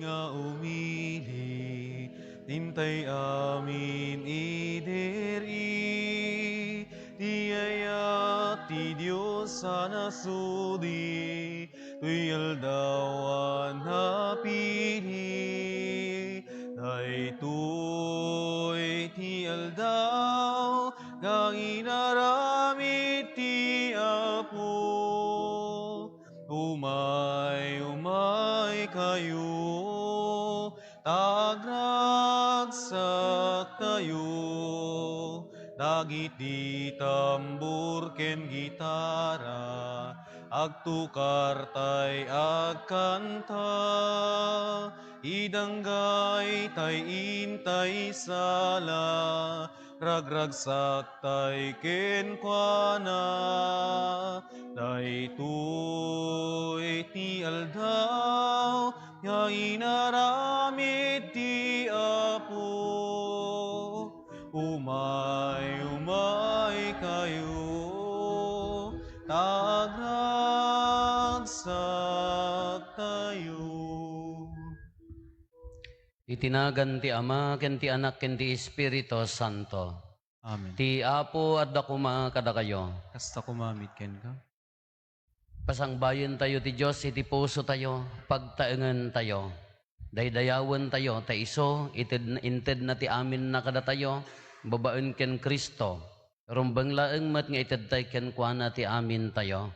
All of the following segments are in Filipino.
nga umili, tintay amin ideri, tiyayak ti Diyos sa nasudi, tuyal dawan napili, daytoy ti aldaw, nga inaramid ti Apo. Umay kayo, tagragsak tayo, dagiti tambur ken gitara, agtukar tay agkanta, idanggay tay intay sala, ragragsak tay kenkwana, daytoy ti aldaw, nga inaramid ti Apo. Umay kayo, tagragsak tayo. Itinagan ti Ama, ken ti Anak, ken ti Espiritu Santo. Amen. Ti Apo at dakuma kada kayo. Kasta kumamit ken ka. Pasangbayan tayo ti Diyos, iti puso tayo, pagtaengan tayo. Daydayawan tayo, ta iso, inted na ti amin na kada tayo, babaen ken Kristo. Rumbang laeng mat nga ited tayo ken kuana ti amin tayo.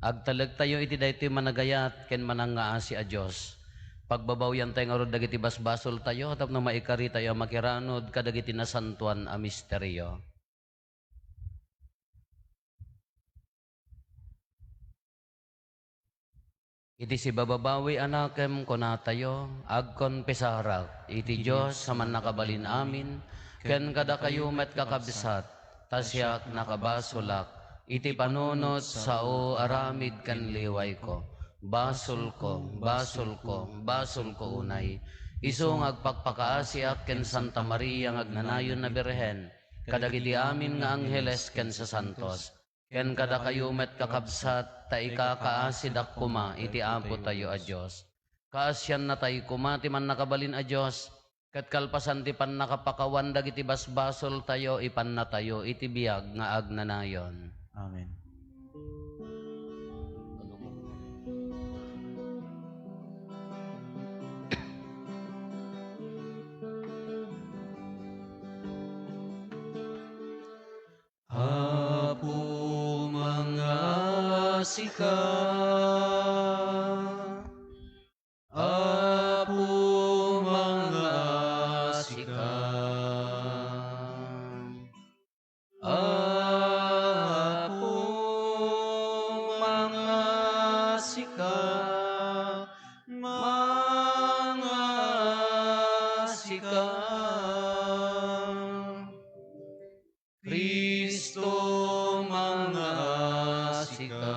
Agtalag tayo iti daytoy managayat ken manangaasi a Dios. Pagbabawyan tayo nga rod dagiti basbasol tayo, tapno maikari tayo makiranod kadagiti nasantuan a misteryo. Iti si bababawi anakem konatayo, agkon pesarak, iti Diyos sa man nakabalin amin, ken kada kayo met kakabsat, tasyak nakabasulak, iti panunot sao aramid kan liway ko, basol ko, basol ko, basol ko unay, isong agpakpakaasiak ken Santa Maria ngagnanayon na Birhen, kadagiti amin nga angheles ken sa santos, ken kada kayo met kakabsat, ta ikakaasidak kuma, iti Apo tayo a Diyos. Kaasyan na tayo kuma, ti man nakabalin a Diyos, kat kalpasan ti pan nakapakawan, dagiti basbasol tayo, ipan na tayo, iti biyag nga agnanayon. Amen. Apo mga sika, Apo mga sika, Apo mga sika, mga sika. Kristo mga sika,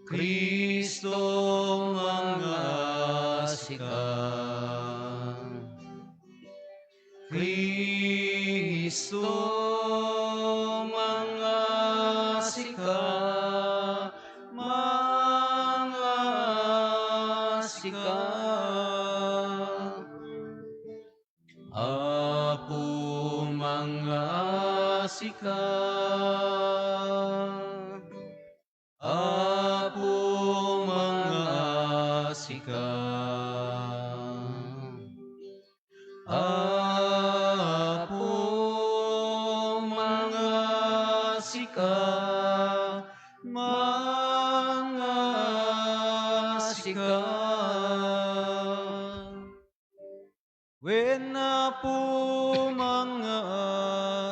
Kristo mga sika, Kristo mga sika, mga sika. Apo mga sika, Apo mga sika, Apo mga sika, mga sika. When na po mga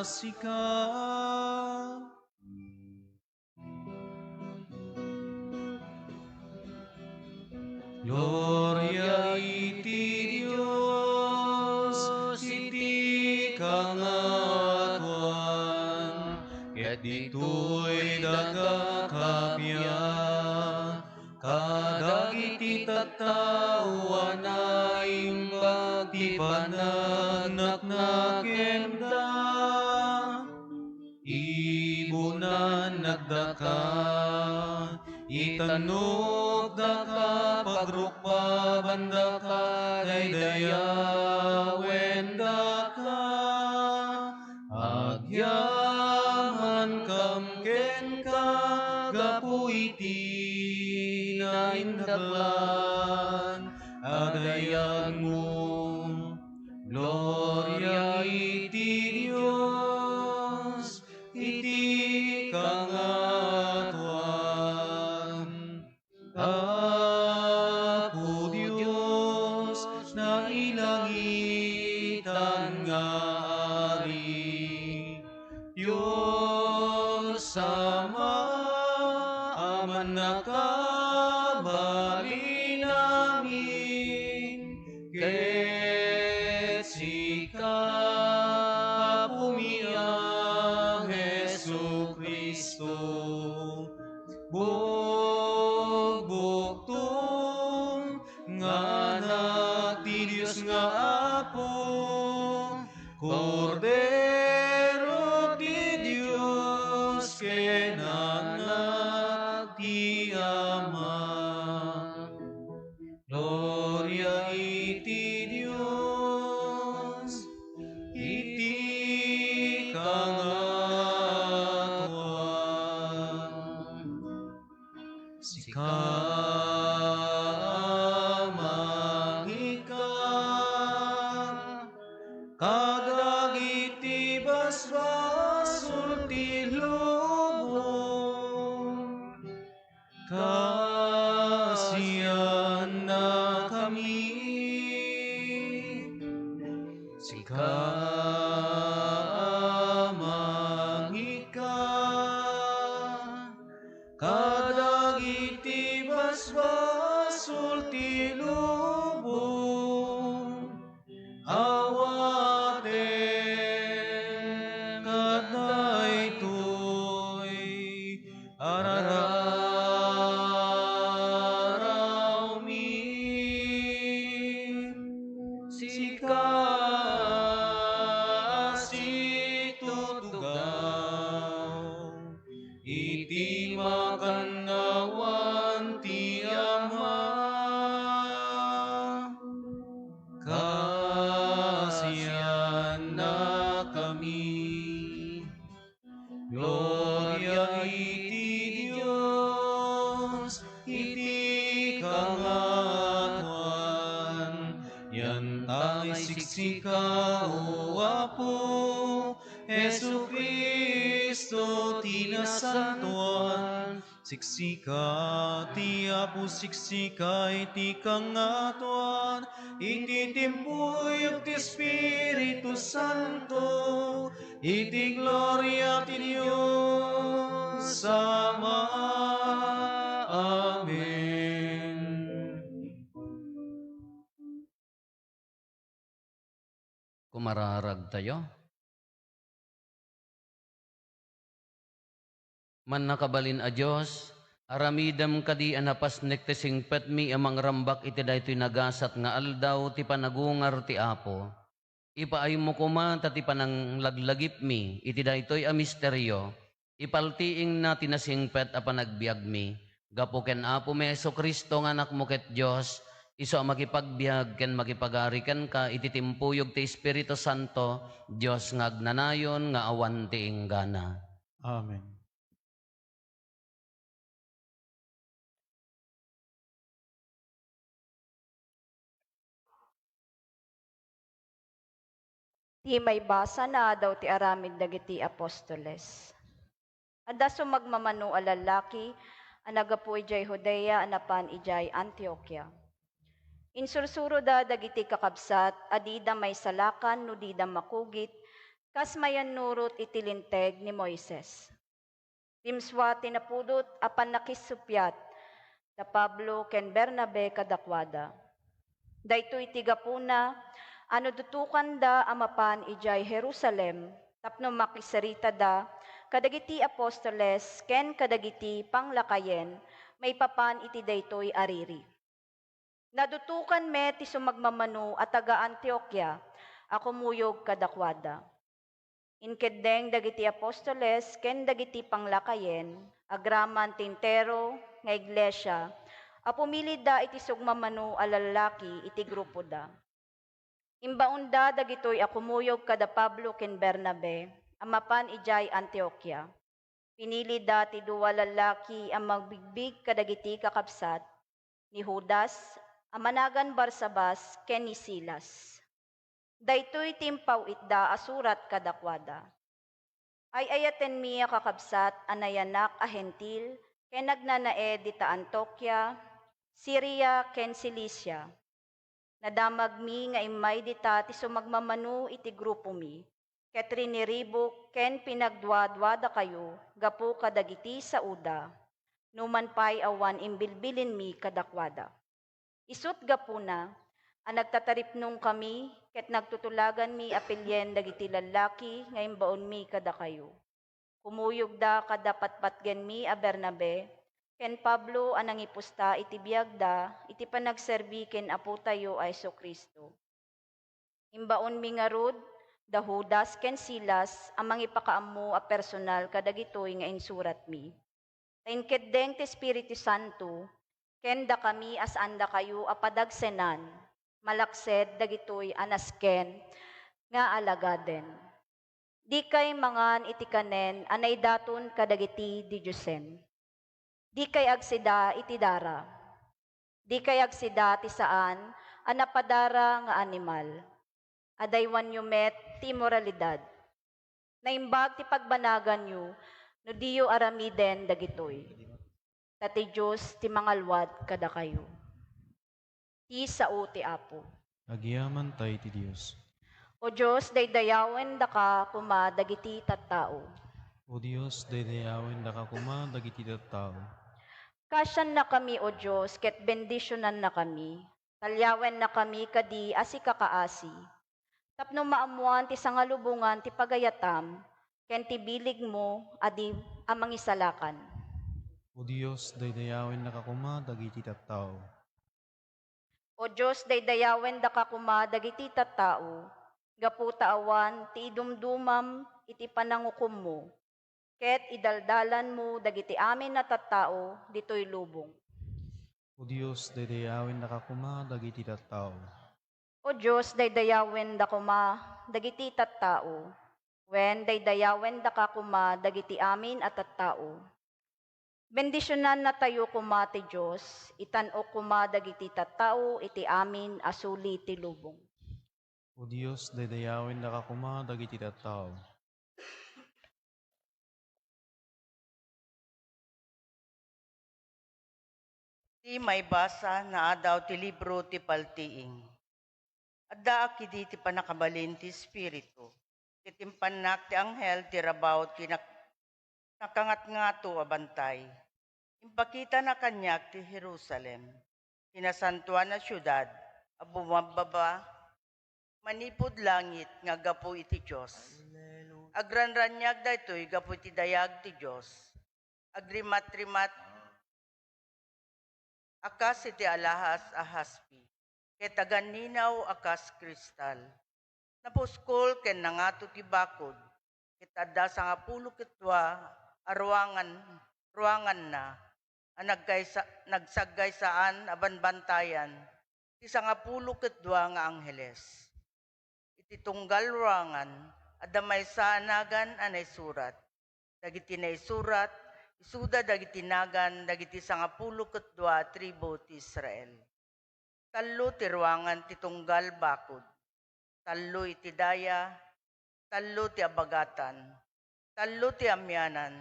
sika, Gloria iti Dios, iti kangatuan, ket ditoy dagakapya, kadagiti tattao na imbag ti panagnak-nakenda, ibunan nagdaka, Itanok da ka pagrukpa banda ka daydayawen da ka agyaman kam ken ka gapu iti naindaklan adayan mo gloria iti Dios iti kangatuan Apo Dios na ilangitan nga ari Diyos sama aman nakabali namin ket sika pumiyang Hesu Kristo bugbugtong nga anak ti Dios nga Apo Kordero ti Dios ken anak ti Ama Gloria iti Dios iti kangatuan Sika mangikan kadagiti basbasul ti lubong kasiyan na kami Sika mangikan kadagiti basbasul ti lubong awaten kadaytoy araraw mi sika situtugaw iti makannawan ti Ama kasiyan na kami Gloria iti Dios iti kangatuan yan tangay siksika o Apo Hesu Kristo ti nasantuan siksika ti Apo siksika iti kangatuan iti timpuyog ti Espiritu Santo iti gloria ti Dios sama Amen Kumararag tayo. Man nakabalin a Diyos, aramidam kadi anapas nektising petmi amang rambak iti daytoy nagasat nga aldaw ti panagungar ti Apo. Ipaay mo kuma ti panang laglagip mi iti daytoy a misteryo. Ipaltiing na tinasingpet a panagbiag mi. Gapo ken Apo mi Hesu Kristo nga anak mo ket Diyos, iso a makipagbiag ken makipagari ken ka iti timpuyog ti Espiritu Santo, Diyos nga agnanayon nga awan ti inggana. Amen Ti may basa na daw ti aramid dagiti apostoles. Adda sumagmamano a lalaki, anagapu ijay Judea, anapan ijay Antioquia. Insursuro da dagiti kakabsat, adida may salakan, no dida makugit, kas mayan nurot itilinteg ni Moises. Timswa tinapudot, apan nakisupyat, da Pablo ken Bernabe kadakwada. Daytoy tigapuna, ano dutukan da amapan ijay Jerusalem, tapno makisarita da, kadagiti apostoles, ken kadagiti panglakayen, may papan iti daytoy ariri. Nadutukan me ti sumagmamano at taga Antioquia, ako muyog kadakwada. Inkeddeng dagiti apostoles, ken dagiti panglakayen, agraman tintero, nga iglesia, pumili da iti sugmamano a lalaki iti grupo da. Imbaunda dagitoy akumuyog kada Pablo ken Bernabe, amapan ijay Antioquia. Pinili da ti duwa lalaki ang magbigbig kadagiti kakabsat, ni Judas, amanagan Barsabas, ken ni Silas. Daytoy timpaw itda asurat kadakwada. Ay ayaten miya kakabsat anayanak a hentil, ken nagnanae dita Antioquia, Syria ken Cilicia. Nadamag mi nga imay dita ti sumagmamanu iti grupo mi, ket riniribok ken pinagduadwada kayo, gapu kadagiti sa uda, numan pay awan imbilbilin mi kadakwada. Isut gapuna, nagtataripnong kami, ket nagtutulagan mi apelyen dagiti lalaki, nga imbaon mi kada kayo. Kumuyog da kadapatpatgen mi a Bernabe, ken Pablo anang ipusta iti biagda, iti panagserbi ken apo tayo ay Kristo. Imbaon mi nga rod, da Judas ken Silas, amang ipakaammo a personal kadagitoy nga insurat mi. Tainkeddeng ti Espiritu Santo, ken da kami as anda kayo apadagsenan, malaksed dagitoy anasken nga alagaden. Di kay mangan iti kanen anay daton kadagiti di Diyosen. Di kay agsida iti dara. Di kay agsida ti saan anapadara nga animal. Adaywan yu met ti moralidad. Naimbag ti pagbanagan yu, no diyo aramiden dagitoy. Tati Diyos ti mangalwad kada kayo. Ti sao ti Apo. Agyaman tayo ti Diyos. O Diyos, daydayawen da ka kuma dagiti tattao. O Diyos, daydayawin da ka kuma, dagiti tattao. Kasyan na kami, O Diyos, ket bendisyonan na kami. Talyawen na kami kadi asi kakaasi. Tapno maamuan ti sangalubungan ti pagayatam, ken ti bilig mo adi amang isalakan. O Diyos, daydayawin da ka kuma, dagiti tattao. O Diyos, daydayawen da ka kuma dagiti tattao, gaputa awan ti idumdumam iti panangukom mo, ket idaldalan mo dagiti amin na tattao ditoy lubong. O Diyos, daydayawin da ka kuma, dagiti tattao. O Diyos, daydayawen da kuma dagiti tattao, wen daydayawen da ka kuma dagiti amin at tattao. Bendisyonan na tayo kuma ti Diyos, itan-o kuma dagiti tattao iti amin asuli ti lubong. O Diyos, daydayawin da ka kuma, dagiti tattao. Ti may basa na adaw ti libro ti paltiing. Adda akidi ti panakabalin ti Espiritu. Titimpannak ti anghel ti rabaw ti nakangat-ngato abantay. Impakita na kanyak ti Jerusalem. Tinasantuan na syudad, abumababa, manipod langit nga gapu iti Diyos. Agranranyag daytoy gapu iti dayag ti Diyos. Agrimat-rimat akas iti alahas a haspi, ket aganinaw akas kristal. Napuskol ken nangato ti bakod, ket adda 12 ruangan na, nagsaggaysaan abanbantayan, ti 12 nga angheles. Iti tunggal ruangan, adda maysa anagan anay surat. Dagiti naisurat, isuda dagiti nagan dagiti 12 tribo ti Israel. Tallo ti ruangan ti tunggal bakod. Tallo iti daya, tallo ti abagatan, tallo ti amyanan,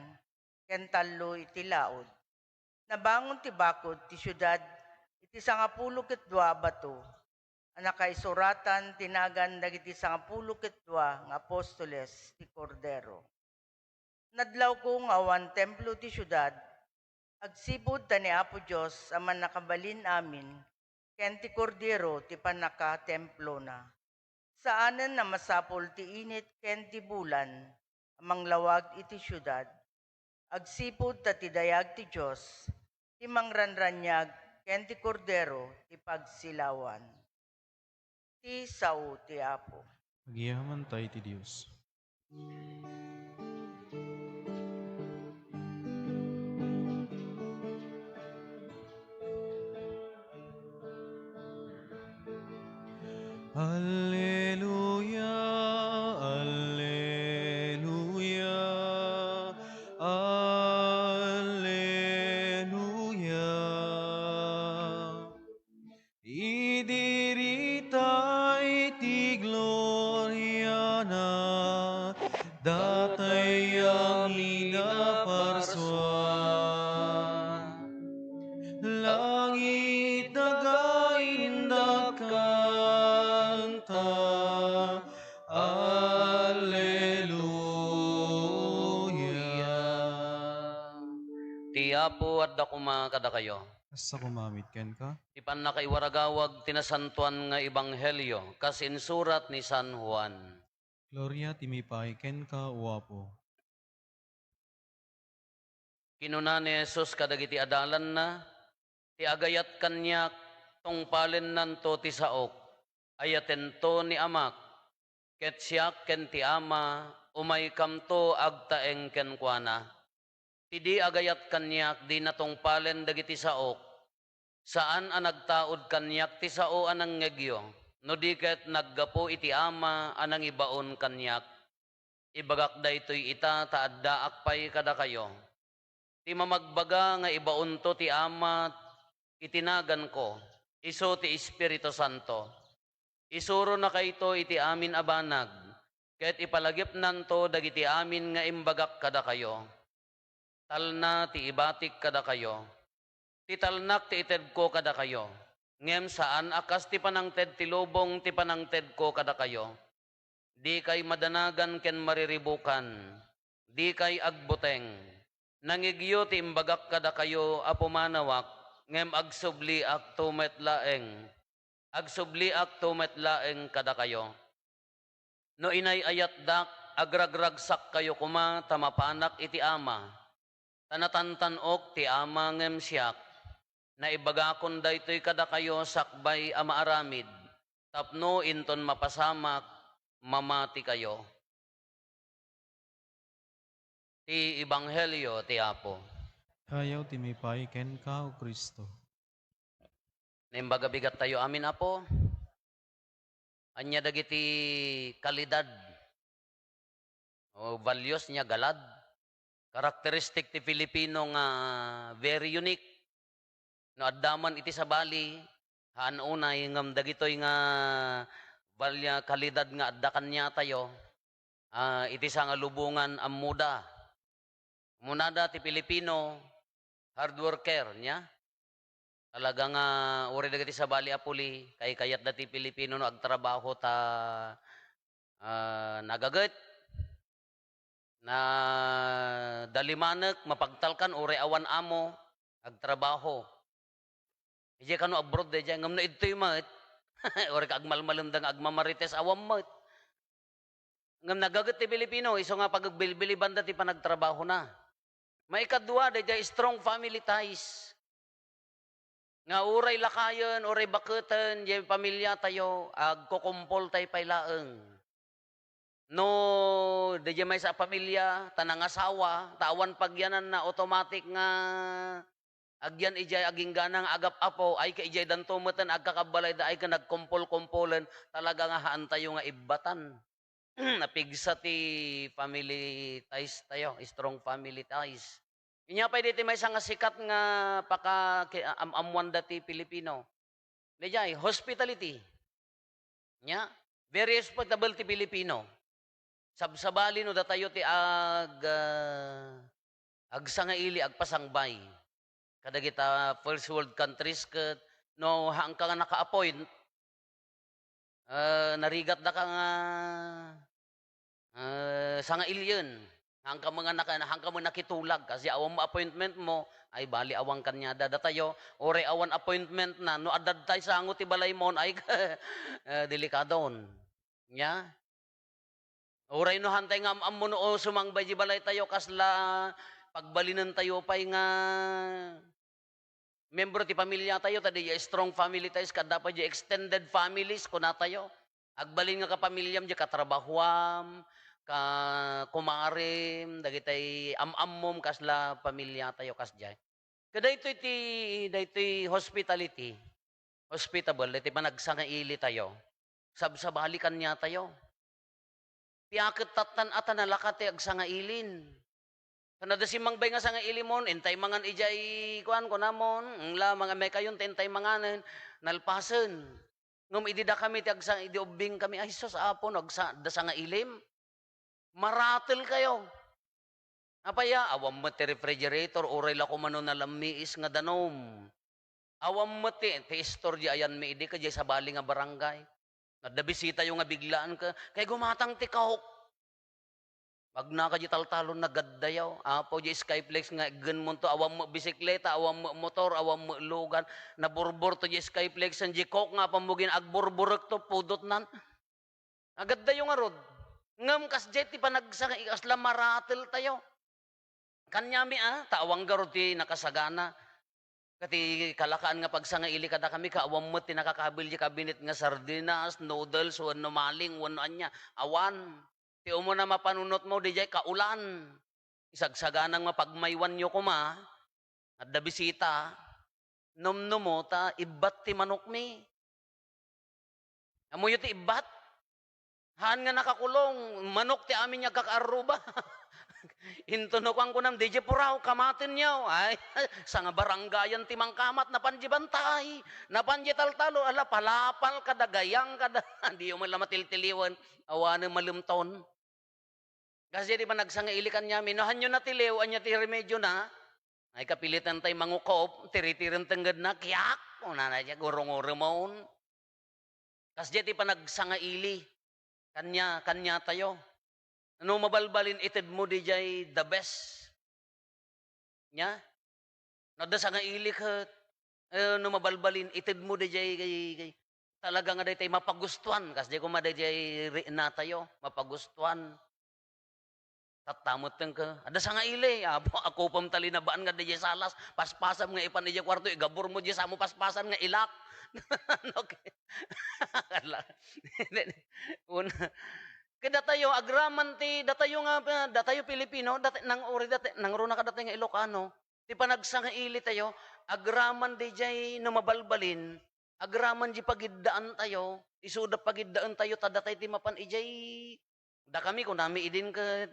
ken tallo iti laod. Nabangon ti bakod ti syudad iti 12 bato. Nakaisuratan tinagan dagiti 12 nga apostoles ti Kordero. Nadlaw ko nga awan templo ti syudad, agsipod ta ni Apo Diyos aman nakabalin amin, ken ti Kordero ti panaka-templo na. Saanen na masapol ti init ken ti bulan, amang lawag iti syudad, agsipod ta ti dayag ti Diyos, ti mangranranyag ken ti Kordero ti pagsilawan. Ti sao ti Apo. Agyaman tayo ti Diyos. Alleluia, Alleluia, Alleluia. Idiritay ti gloria na, datay amina parsuan. Langit dagain kanta, Alleluia. Ti Apo at dakuma kada kayo. Asa kumamit ken ka? Ipan nakaiwaragawag tinasantuan nga ebanghelyo kas insurat ni San Juan. Gloria timipay ken ka, O Apo. Kinuna ni Jesus kadagiti adalan na, ti agayat kanyak tungpalen nanto ti saok, ayaten to ni amak, ket siyak ken ti ama, umay kamto agtaeng ken kuana. Ti di agayat kanyak di natungpalen dagiti saok, saan ang nagtaod kanyak ti sao anang ngegyo, no di ket naggapo iti ama anang ibaon kanyak. Ibagak da ito'y ita taadda akpay kada kayo. Ti mamagbaga nga ibaon to ti ama itinagan ko, iso ti Espiritu Santo. Isuro na kayto iti amin abanag, ket ipalagip nanto dagiti amin nga imbagak kada kayo. Talna ti ibatik kada kayo. Ti talnak ti ited ko kada kayo. Ngem saan akas ti panangted ti lubong ti panangted ko kada kayo. Di kay madanagan ken mariribukan. Di kay agbuteng. Nangigyo ti imbagak kada kayo apumanawak. Ngem agsubli ak tumet laeng. Agsubli ak tumet laeng kada kayo. No inay ayat dak agragragsak kayo kuma tamapanak iti ama. Tanatantanok ti ama ngem siyak. Na ibagakon daytoy kada kayo sakbay ama aramid. Tapno inton mapasamak mamati kayo. Ti Ebanghelyo ti Apo. Kayaw timipay ken ka, O Kristo. Nimbaga bigat tayo amin Apo. Anya dagiti kalidad. O values niya galad. Karakteristik ti Filipino nga very unique. No addaman iti sa Bali, haan unay ngam dagitoy nga balya kalidad nga adda kanya tayo. Iti sa nga lubungan am muda. Munada ti Pilipino hard worker niya. Talaga nga uri dagiti sa Bali apuli kay kayat dati Pilipino no agtrabaho ta nagaget na dalimanek mapagtalkan uri awan amo agtrabaho. Ije kanu abroad de jay ngam na idtoy mat. Uri ka agmalmalundang agmamarites awam mat. Ngam nagaget ti Pilipino iso nga pagbilbili banda ti panagtrabaho na. Maikadwa de jay strong family ties. Nga uray lakayon, uray baketen, jay pamilya tayo agkukumpol tay paylaeng. No, di may sa pamilya, tanang asawa, tawan pagyanan na automatic nga agyan ijay aging ganang agap apo, ay ka ijay dantumatan, agkakabalay da ay ka nagkumpol-kumpulan, talaga nga haan tayo nga ibatan. Napigsa ti family ties tayo, strong family ties. Inya pa dito may isang sikat nga paka amwan dati Pilipino. Dijay, hospitality. Nya, very respectable ti Pilipino. Sabsabali no datayo ti agsangaili agpasangbay. Kada kita first world countries ket no hang ka nga naka-appoint narigat da ka nga sangailyon. Hang ka mo nakitulag kasi awang appointment mo ay bali awang kanyada datayo ore awan appointment na no adad tay sangot ti balay mon ay delikadon. Nya oray no hantay nga ammo no sumangbay di balay tayo kasla pagbalinan tayo pay nga membro ti pamilya tayo tadi strong family ties kada pa di extended families kuna tayo agbalin nga kapamilyam di katrabahuam ka kumarim dagitay amammom kasla pamilya tayo kasjay kada ito'y hospitality hospitable iti panagsangaili tayo sabsabalikan niya tayo. Piakit tatan ata nalakate ag sanga ilin. Kanada si mangbay nga sanga ilimon, intay mangan ijay kuan ko namon, la mga may kayon intay manganen, nalpasen. Ngum idida kami ti ag sanga idiubing kami, ay sus apon ag da sanga ilim. Maratel kayo. Apaya, awam mo ti refrigerator, uray la ko manon na lamiis nga danom. Awam mo ti istorya ayan mi idi ka jay sa bali nga barangay. Nadabisita yung nga biglaan ka, kay gumatang ti kahok. Pag naka di taltalon na gaddayaw, apo di Skyflex nga ganmon to, awam mo bisikleta, awam mo motor, awam mo lugan, naburbur to di Skyflex, ang di kok nga pamugin, agburburek to, pudot nan. Agaddayo nga rod. Ngam kas jet ti panagsanga, ikasla maratel tayo. Kanyami taawang garod ti nakasagana. Kati kalakaan nga pagsanga ili kada kami kaawam mo ti nakakabil di kabinet nga sardinas, noodles, wano maling, wano anya, awan. Ti umo na mapanunot mo di jay kaulan. Isagsaganang mapagmaywan nyo kuma, at da bisita, nom mo ta ibat ti manok mi. Amo ti ibat. Haan nga nakakulong, manok ti amin niya kakaruba. Intunukan ko ng DJ Puraw, kamatin niyo. Ay, sa nga baranggayan timang kamat, napanji bantay, napanji taltalo, ala, palapal kada, gayang kada, hindi yung mala matiltiliwan, awanan malumton. Kasi di ba nagsanga ilikan niya, minuhan nyo na tiliw, anya ti remedyo na, ay kapilitan tayo mangukop, tiritirin tanggad na, kiyak, una na siya, gurong-urumon. Kasi di pa nagsanga ili, kanya tayo. Ano mabalbalin ited mo di jay the best. Nya? Nada sa nga ilik no mabalbalin ited mo di jay talaga nga day tayo mapagustuhan. Kasi di ko maday jay na tayo, mapagustuhan. Tatamot ka. Ada sa nga ili. Ako pamtali na baan nga di jay salas. Paspasam nga ipan di jay kwarto. Igabur mo di sa mo paspasan nga ilak. Okay. Una. Kaya datayo agraman ti datayo nga datayo Pilipino nang uri nang runa ka datay nga Ilocano ti panagsanga ili tayo agraman di jay no mabalbalin agraman di pagiddaan tayo isuda pagiddaan tayo tadatay ti mapan ijay da kami kun nami idin ka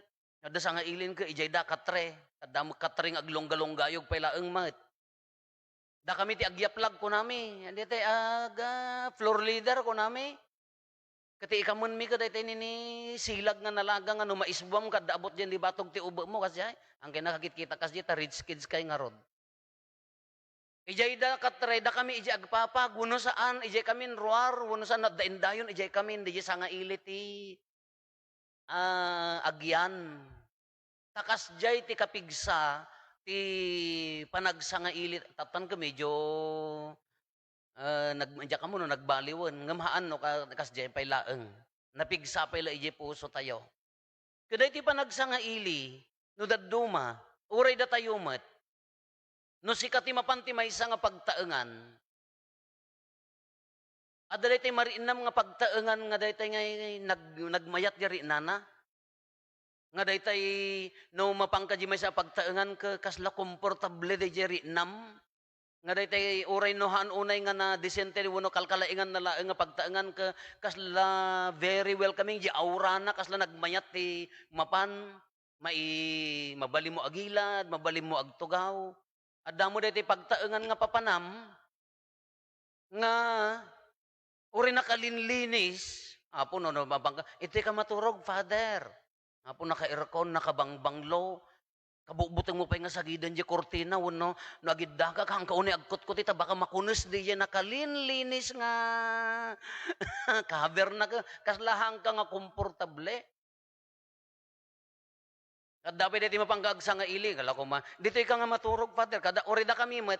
da sanga ilin ka ijay da katre kada katre ng aglonggalonggayog pailaeng mat da kami ti agyaplag ko nami di tay floor leader ko nami. Kati ikamon mi kaday tayo ni silag nga nalaga nga no maisbam ka daabot dyan di batog ti ubo mo kasi ay ang kinakakit-kita kasi ta rich kids kay nga rod. Ijay da katray da kami ijay agpapa guno saan ijay kami ruar guno saan nadaindayon ijay kami di sa nga iliti agyan. Takas jay ti kapigsa ti panagsanga ilit tatan ka medyo nagmadya ka mo no, nagbaliwan, ngamahaan no, kas dyan pay laeng. Napigsa pay la ije puso tayo. Kaday ti pa nagsanga ili, no daduma, uray da tayo mat, no sikati mapanti may nga pagtaengan, adaday tayo mariinam nga pagtaengan, nga day tayo nagmayat yari nana, nga day tayo no mapangkadji may sa pagtaengan, kasla komportable day yari nam, nga day tay uray no han unay nga na dysentery wano kalkalaingan na laeng nga pagtaengan ka kasla very welcoming di aura na kasla nagmayat ti mapan mabali mo agilad mabali mo agtugaw adda mo day tay pagtaengan nga papanam nga uray nakalinlinis apo no mabangka iti ka maturog father apo naka-aircon nakabangbanglo kabubutang mo pa nga sagidan di kortina wano no agiddaga kang kauni agkot-kot ita baka makunos di yan nakalinlinis nga cover na ka kaslahang ka nga komportable at dapat dito mapanggagsa nga ili kala ko dito ka nga maturog father kada orida kami mat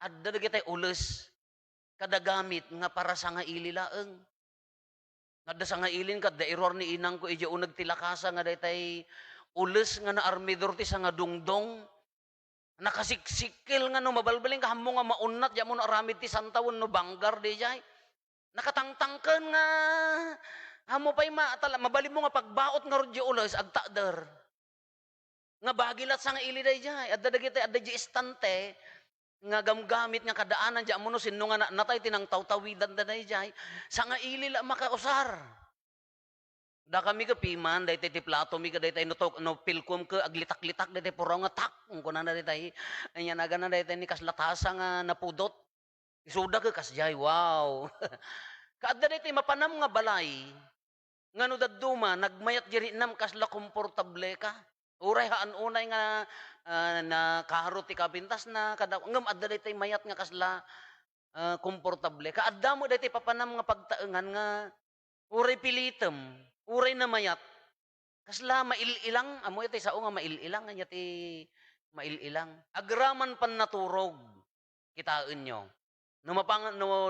adda dagi tay ules kada gamit nga para sa nga ili laeng adda sa nga ilin kada error ni inang ko ije unag tilakasa nga daytay ules nga na armidor ti sa nga dungdong nakasiksikil nga no mabalbaling kahamo nga maunat ya mo na aramid ti santawon no banggar di jay nakatangtangken nga hamo pay mabali mo nga pagbaot nga rodyo ules agtader nga bagilat sa nga ili day jay adda dagiti adda di istante nga gamgamit nga kadaanan diya mo no sino nga natay tinang tawtawidan danay jay sa nga ilila makausar. Da kami ka piman daytay ti plato mi ka daytay no pilkom ka aglitak-litak daytay puro nga tak kung kunan na daytay anya na gana daytay ni kaslatasa nga napudot. Isuda ka kasjay wow. Kaadda daytay mapanam nga balay ngano dadduma nagmayat diri nam kasla komportable ka. Uray haan unay nga na kaharot ti kapintas na kada ngem adda daytay mayat nga kasla komportable. Kaadda mo daytay papanam nga pagtaengan nga uray pilitem, uray na mayat. Kasla maililang amo iti sao nga maililang anya ti maililang. Agraman pan naturog kitaen nyo. No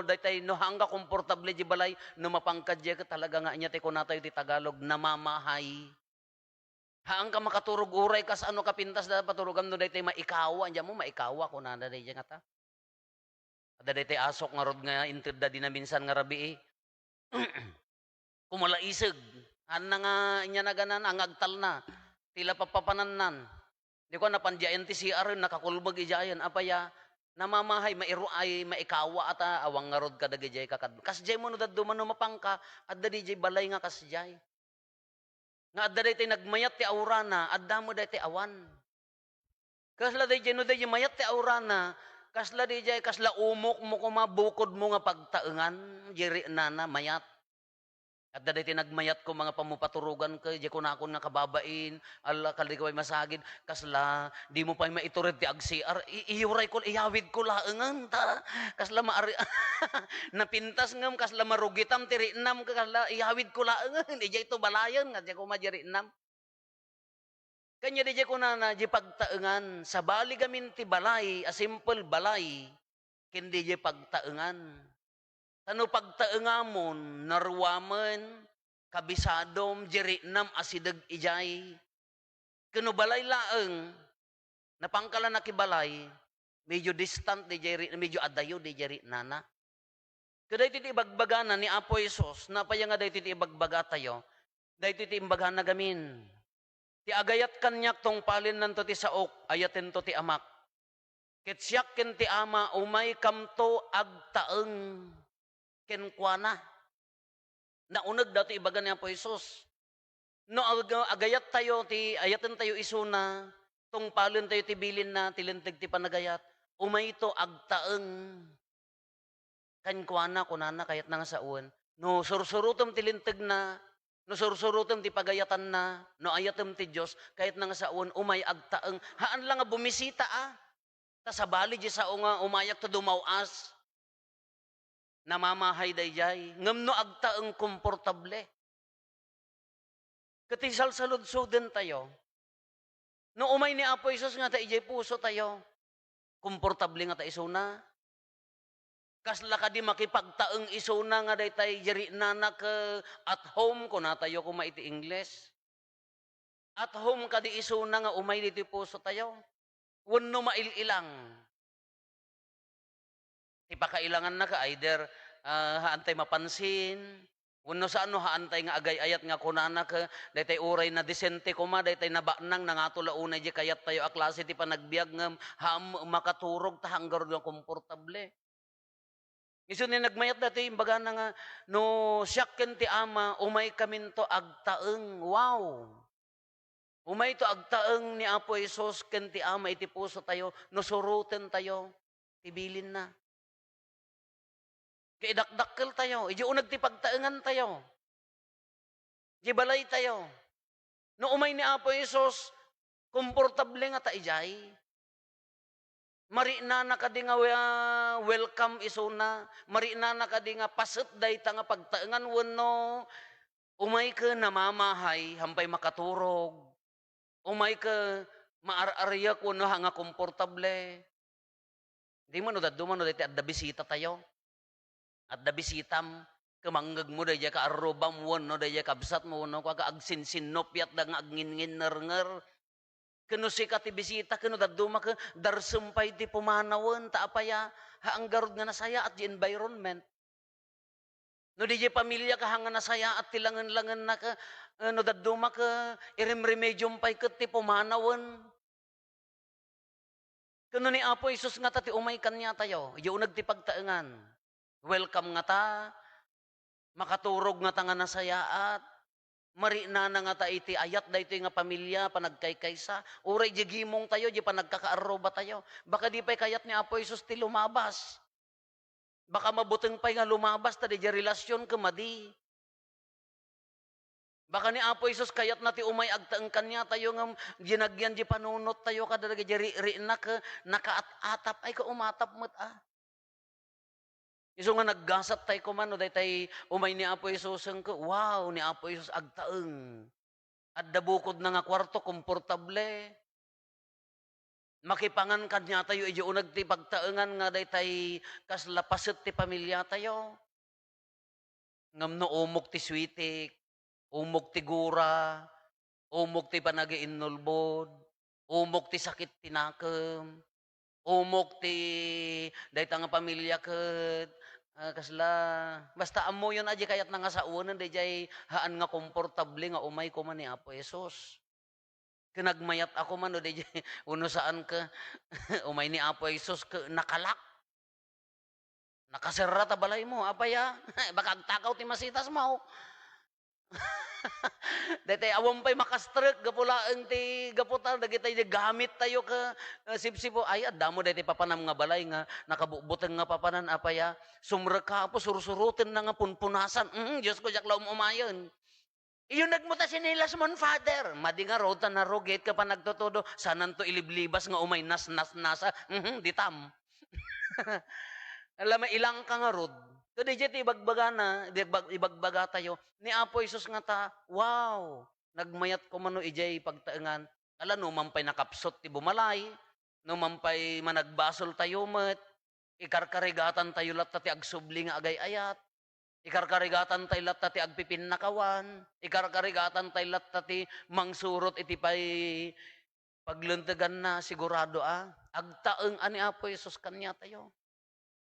daytay no hangga komportable di balay no mapangkad ka talaga nga anya ti kunatay ti Tagalog namamahay. Haang ka makaturog uray kas ano kapintas da paturugam no daytay maikawa anya mo maikawa kunana daytay nga ta. Ada daytay asok nga rod nga inted da dinaminsan nga rabi kumalaisig an nga inya na ganan ang agtal na tila papapanannan. Di ko napandiayan ti CR nakakulbag ijayan apaya namamahay mairu ay maikawa ata awang nga rod kadagijay kakad. Kasjay mo no daddo man no mapangka adda dijay balay nga kasjay. Nga adda daytay nagmayat ti aurana, adda mo daytay awan. Kasla dayjay no dayjay mayat ti aurana, kasla dayjay kasla umok mo kumabukod mo nga pagtaengan, jiri nana mayat. Adda daytay nagmayat ko mga pamupaturugan ka, di ko na akong nga kababain, ala kaldi ko ay masagid, kasla, di mo pa maiturid ti agsiar, iuray ko, iyawid ko laengan ta, kasla maari, napintas ngam, kasla marugitam, tirinam, kasla, iyawid ko laengan, di ito balayan, nga di ko majirinam. Kanya di ko na di pagtaengan, sa bali gamin ti balay, a simple balay, hindi di pagtaengan. Tano pagtaengamon, narwaman, kabisadom, jirinam, asidag ijay. Kano balay laeng, napangkala na kibalay, medyo distant, medyo adayo, di jari nana. Kaday titi ibagbagana ni Apo Isos, napaya nga day titi ibagbaga tayo, day titi imbagana gamin. Ti agayat kanyak tong palin nanto ti saok, ayaten to ti amak. Kitsyak ken ti ama, umay kamto agtaeng. Kenkwana. Naunag daw ti ibaga ni Apo Isos. No agayat tayo, ti ayaten tayo isuna, tong palin tayo ti bilin na, tilintag ti panagayat, umay ito agtaeng. Kenkwana, kunana, kayat na nga sa uwan. No sursurutom tilintag na, no sursurutom ti pagayatan na, no ayatem ti Diyos, kayat na nga sa uwan, umay agtaeng. Haan lang nga bumisita ta sa bali di sa nga umayak to dumawas. Namamahay dayjay, ngamno agtaeng komportable. Katisal sa ludsuden tayo, no umay ni Apo Isos nga ta ijay puso tayo, komportable nga ta isuna. Kasla ka di makipagtaeng isuna nga daytay jari nana ka at home ko na tayo kung maiti English. At home ka di isuna nga umay diti puso tayo, wano maililang. Ipakailangan na ka, either haantay mapansin, wano sa ano haantay nga agay-ayat nga kunana ka, daytay uray na disente kuma, daytay nabanang nangatulaunay di kayat tayo a klase ti panagbiag nga makaturog ta hanggar nga komportable. Iso ni nagmayat dati, imbaga na nga, no siyakken ti ama, umay kamin to agtaeng, wow! Umay to agtaeng ni Apo Isos, ken ti ama iti puso tayo, no suruten tayo, tibilin na. Kaya dakdakkel tayo, iji unag ti pagtaengan tayo. Iji balay tayo. No umay ni Apo Isos, komportable nga ta ijay. Marina na ka di nga welcome isuna. Marina na ka di nga paset day ta nga pagtaengan wano. Umay ka namamahay, hampay makaturog. Umay ka maararya ko no hanga komportable. Di mo no daddo man no dati adda bisita tayo. At da bisitam, kamanggag mo daya ka arrobam won, no daya kabsat mo, no kaga agsinsinopyat da nga agngin-ngin nger. Kano si ka ti bisita, kano daduma ka, darsumpay ti pumanawan, taapaya, haang garod nga nasaya at di environment. No daya pamilya ka hanga nasaya at tilangan-langan na ka, no daduma ka, irimremedium pay ka ti pumanawan. Kuno ni Apo Isus nga ta ti umay kanya tayo, yung nagtipagtaengan. Welcome nga ta, makaturog nga ta nga nasayaat, marina na nga ta iti ayat da ito nga pamilya, panagkaykaysa, uray di gimong tayo, di panagkakaaroba tayo. Baka di pa'y kayat ni Apo Isus ti lumabas. Baka mabuteng pa'y nga lumabas, ta di relasyon kamadi. Baka ni Apo Isus kayat na ti umay agtaeng kanya tayo nga ginagyan di panunot tayo kada di ri-na ka nakaat-atap ay ka umatap met Iso nga naggasat tayo kumano day tay umay ni Apo Isus ko wow ni Apo Isus agtaeng. At dabukod na nga kwarto komportable. Makipangan kanya tayo ijo unag ti pagtaengan nga day tay kaslapaset ti pamilya tayo. Ngamno umok ti switik. Umok ti gura, umok ti panag-iinulbod, umok ti sakit tinakem, umok ti dahit nga pamilya ket kasla basta amo yun aji kayat na nga sa unan dayjay haan nga komportable nga umay ko man ni Apo Jesus. Kinagmayat ako man o dayjay uno saan ka umay ni Apo Jesus ka nakalak. Nakasera ta balay mo apaya baka agtakaw ti masitas mo. Dete awam pay makastrek gapulaan ti gaputan dagitay gamit tayo ka sipsipo ay adamo dete papanam nga balay nga nakabubuteng nga papanan apaya sumreka po sursurutin na nga punpunasan Diyos ko jak laom umayon. Iyon nagmuta sinilas mon father madi nga road na rogate ka pa nagtotodo sanan to iliblibas nga umay nasa ditam. Alam ilang ka nga road Kadi jet ibagbaga na, ibagbaga tayo, ni Apo Isus nga ta, wow, nagmayat ko mano ijay pagtaengan, ala no mampay nakapsot ti bumalay, no mampay managbasol tayo met, ikarkarigatan tayo latta ti agsubli nga agay ayat, ikarkarigatan tayo latta ti agpipin nakawan, ikarkarigatan tayo latta ti mangsurot iti pay pagluntagan na sigurado agtaeng ani Apo Isus kanya tayo.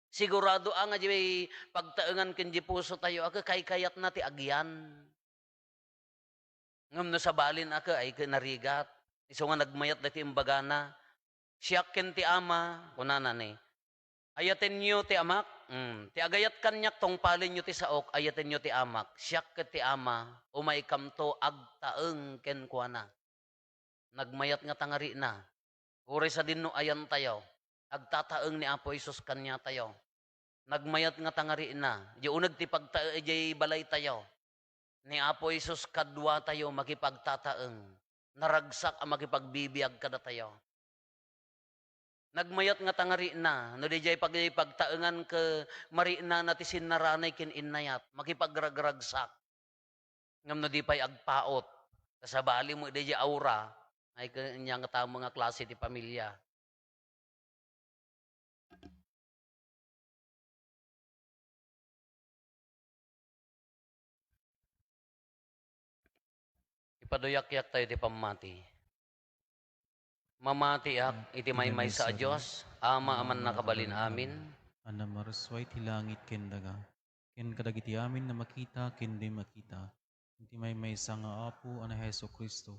Sigurado nga di pagtaengan ken di puso tayo aga kay kayat na ti agyan. Ngam no sa balin aga ay narigat. Iso nga nagmayat dati imbagana. Siyak ken ti ama kunana ni. Ayaten nyo ti amak. Ti agayat kanyak tong palin nyo ti saok ayaten nyo ti amak. Siyak ket ti ama umay kamto agtaeng ken kuana. Nagmayat nga tangari na. Uri sa dinno ayan tayo. Agtataeng ni Apo Isus kanya tayo. Nagmayat nga tangari na. Di unag ti pagtae balay tayo. Ni Apo Isus kadwa tayo makipagtataeng. Naragsak ang makipagbibiyag kada tayo. Nagmayat nga tangari na. No di jay pagtaengan ke marina na ti sinaranay kin inayat. Makipagragragsak. Ngam no di pa'y agpaot. Kasabali mo di jay aura. Ay kanya nga tamo nga klase ti pamilya. Ipaduyak-yak tayo ti pamati. Mamatiak iti maymay sa Diyos, ama aman nakabalin amin. Ana marasway ti langit ken daga. Ken kadagiti amin na makita ken di makita. Iti may sa nga apo ana Hesu Kristo.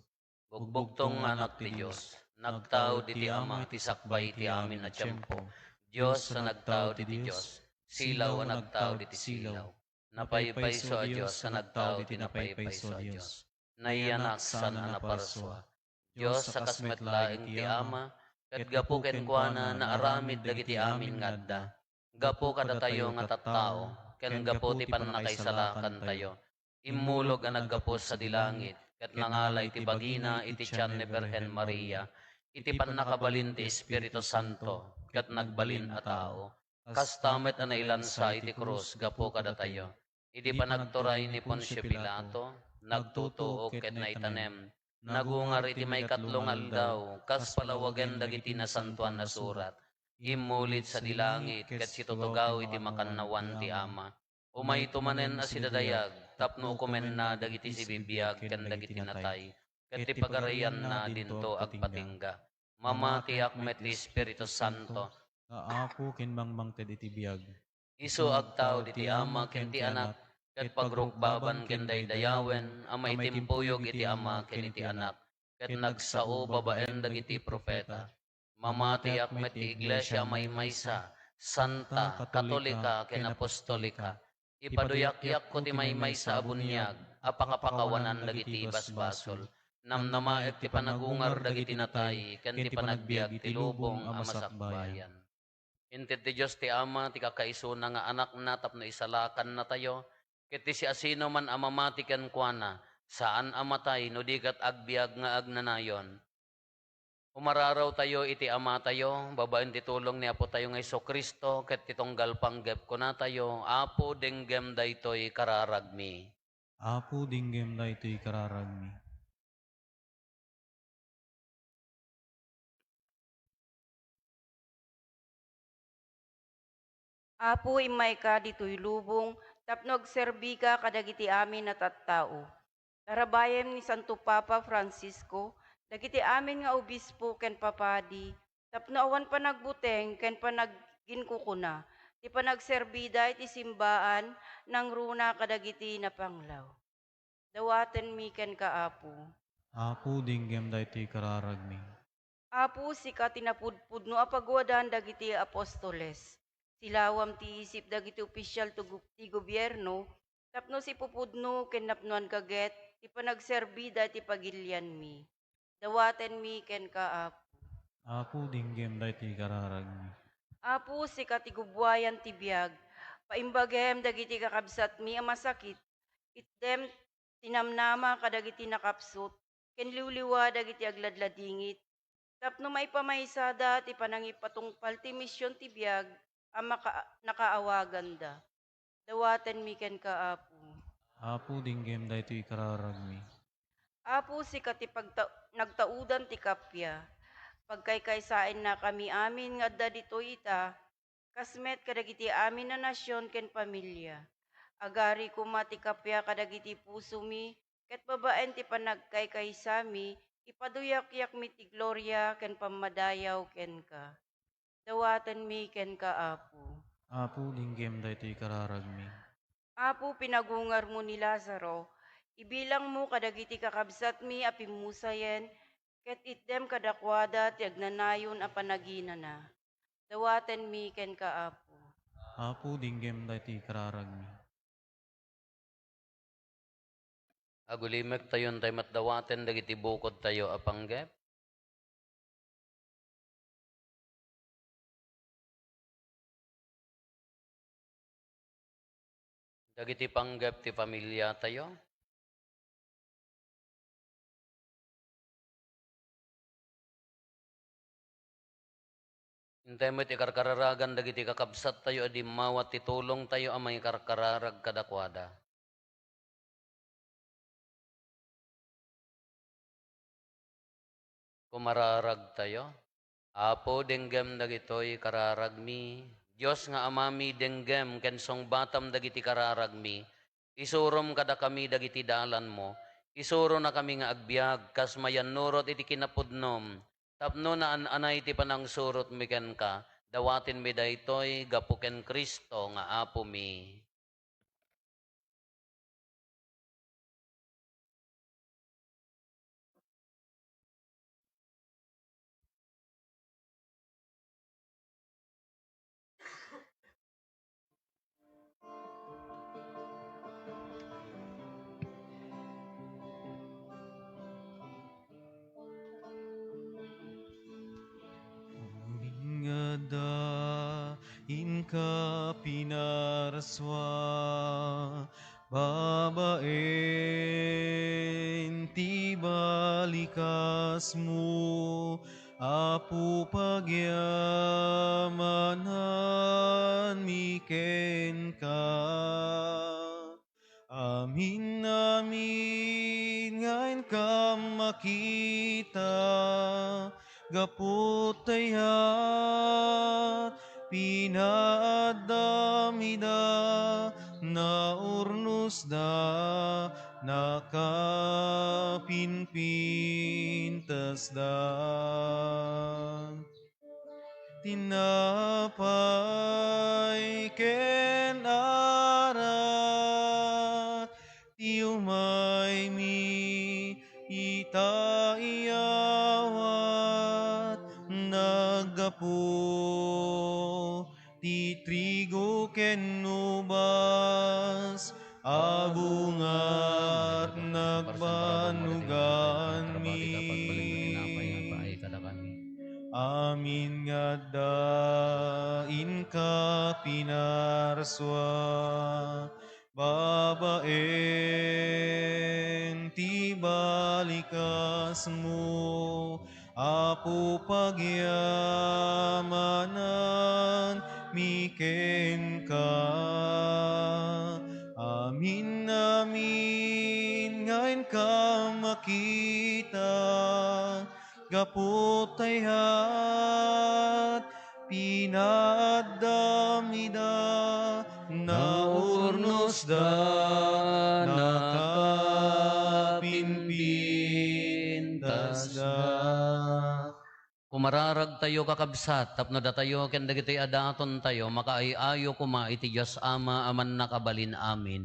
Bugbugtong anak ti Diyos, nagtao di ama ti sakbay ti amin na tiyempo. Diyos sa nagtao di Diyos, silaw ang nagtao di silaw. Napaypay so a Diyos sa nagtao di napaypay so a Diyos. Naiyanak san anaparswa. Diyos sa kasmetlaeng ti ama, ket gapu ken kuana na aramid dagiti amin nga adda. Gapu kada tayo nga tattao, ken gapu ti pannakaisalakan tayo. Immulog ang naggapos sa dilangit, ket nangalay ti bagina iti tiyan ni Birhen Maria. Iti pannakabalin ti Espiritu Santo, ket nagbalin a tao. Kastamet na nailansa iti krus, gapu kada tayo. Iti panagturay ni Poncio Pilato, nagtutuok ket naitanem. Nagungar iti may katlong aldaw, kas palawagan dagiti nasantuan na surat. Imulit sa dilangit, ket situtugaw iti makannawan ti ama. Umay tumanen asidadayag, tapno kumen na dagiti sibibiyag, ken dagiti natay. Ket ti pagarayan na dinto agpatingga. Mamati akmet ti Espiritu Santo. Ako ken mangmangted iti biyag. Isu agtaw iti ama ken ti anak. Ket pagrukbaban ken daydayawen, amay timpuyog iti ama ken iti anak. Ket nagsao babaen dagiti propeta. mamati met ti iglesia may maysa, santa, katolika, ken apostolika. Ipaduyak-yak ko ti may maysa abunyag, apakapakawanan dagiti basbasol. Namnama ti panagungar dagiti natay, ken ti panagbiag ti lubong a masakbayan. Inted ti Diyos ti Ama, ti kakaisuna nga anak na tapno isalakan na tayo, ket ti si asino man amamati ken kuana, saan amatay no dikat agbiag nga agnanayon. Umararaw tayo iti Ama tayo, babaen ti tulong ni Apo tayo nga Kristo, ket titonggal panggep ko na tayo, Apo denggem daytoy kararagmi. Apo dinggem daytoy kararagmi. Apo imay ka dito'y lubong, tapno agserbi ka kadagiti amin na tattao. Tarabayem ni Santo Papa Francisco, dagiti amin nga obispo ken papadi, tapno awan panagbuteng ken panagginkukuna, ti panagserbida iti simbaan nang runa kadagiti napanglaw. Dawaten mi ken kaapo. Apo dinggem daytoy kararagmi. Apo sika tinapudpudno apagwadan dagiti apostoles. Silawam ti isip dagiti opisyal ti gobyerno, tapno si pupudno ken napnuan kaget, ti panagserbida ti pagilyan mi. Dawaten mi ken kaapo. Apo dinggem daytoy kararagmi. Apo sika ti gubwayan ti biag, paimbagem dagiti kakabsat mi a masakit, itdem tinamnama kadagiti nakapsut, ken liwliwa dagiti agladladingit, tapno maipamaysada ti panangipatungpal ti misyon ti biag ang nakaawagan da. Dawaten mi ken kaapo. Apo dinggem daytoy kararagmi. Apo si nagtaudan ti kapya. Pagkaykaysain na kami amin nga adda dito ita, kasmet kadagiti amin na nasyon ken pamilya. Agari kuma ti kapya kadagiti puso mi, ket babaen ti panagkaykaysami, ipaduyak-yak mi ti gloria ken pamadayaw ken ka. Dawaten mi ken kaapo. Apo dinggem daytoy kararagmi. Apo pinagungar mo ni Lazaro, ibilang mo kadagiti kakabsat mi apimusayen, ket itdem kadakwada ti agnanayon a panaginana. Dawaten mi ken kaapo. Apo dinggem daytoy kararagmi. Agulimek tayon tayo matdawaten dagiti bukod tayo apanggep. Dagiti panggep ti pamilya tayo. Hintay mo iti karkararagan dagiti kakabsat tayo adi mawat ti tulong tayo amay karkararag kadakwada. Kumararag tayo. Apo denggem dagitoy kararagmi. Diyos nga amami denggem kensong batam dagiti kararagmi. Isurom kada kami dagiti dalan mo. Isuro na kami nga agbiag kas mayan nurot iti kinapudnom. Tapno na anay ti panang surot miken ka. Dawatin mi daytoy gapuken Kristo nga apo mi. Bingada inka pinaraswa, babaen ti balikas mo, Apo pagyamanan miken ka. Amin amin ngayon ka makita, gapot tayat pinaadamida na urnos da nakapinpintas da. Tinapay ken arat ti umay mi ita iyawat na Apo, ti trigo ken ubas, abungat nagbanugan mi. Amin nga dain ka pinarswa, babaeng ti balikas mo, Apo pagyamanan miken ka. Amin amin ngayon ka makita, gaputayhat pinadamida naurnos da nakapinpintas da. Kumararag tayo kakabsat, tapno da tayo, ken dagiti adaton tayo, makaayayo kuma iti Diyos Ama, aman nakabalin amin.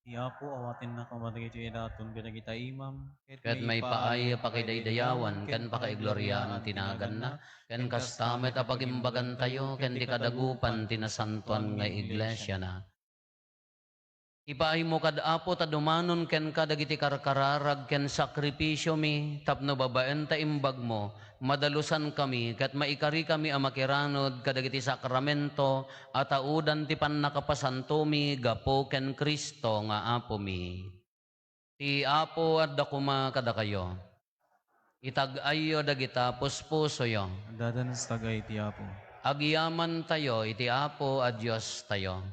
Ti Apo awatin na kamadagiti daton pinagita imam, Ket may paay pakidaydayawan, ken pakaiglorya ang tinagan na, ken kastamet apagimbagan tayo, ken di kadagupan tinasantuan nga iglesia na. Ipaay mo kad Apo tadumanon ken kadagiti karkararag ken sakripisyo mi, tapno babaen ta imbag mo, madalusan kami, ket maikari kami a makiranod kadagiti sakramento, at audan ti pannakapasanto mi, gapo ken Kristo nga Apo mi. Ti Apo adda kuma kada kayo. Itag-ayo dagita puspuso yo. Dadanas tagay ti Apo. Agyaman tayo, iti Apo a Diyos tayo.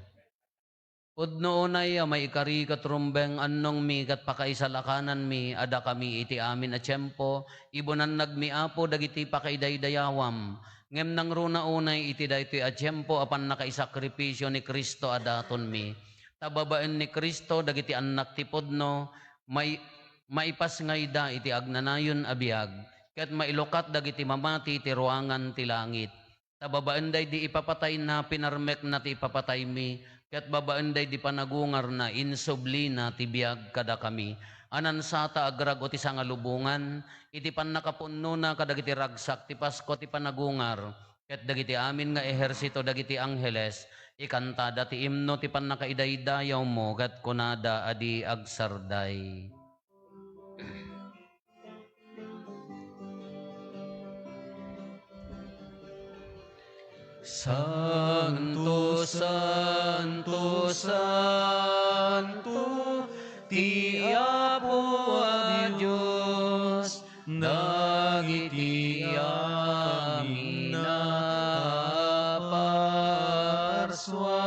Pudno unay may ikari katrumbeng annong mi kat pakaisalakanan mi, ada kami iti amin a tiyempo, ibunan nagmi Apo dagiti pakaidaydayawam. Ngem nang runa unay iti daytoy a tiyempo apan nakaisakripisyo ni Kristo adaton mi. Tababaen ni Kristo dagiti anak ti pudno, maipas ngayda iti agnanayon a biag, ket mailukat dagiti mamati ti ruangan ti langit. Tababaen day di ipapatay na pinarmek na ti ipapatay mi, ket babaan day di panagungar na insubli na ti biag kada kami. Anan sata agrag o ti sangalubungan, iti pannakapunno na kadagiti ragsak ti Pasko ti panagungar, ket dagiti amin nga ehersito dagiti angheles, ikantada ti imno ti pannakaidaydayaw mo, ket kunada adi agsarday. Santo, Santo, Santo, ti Apo a Diyos, dagiti amin na parswa.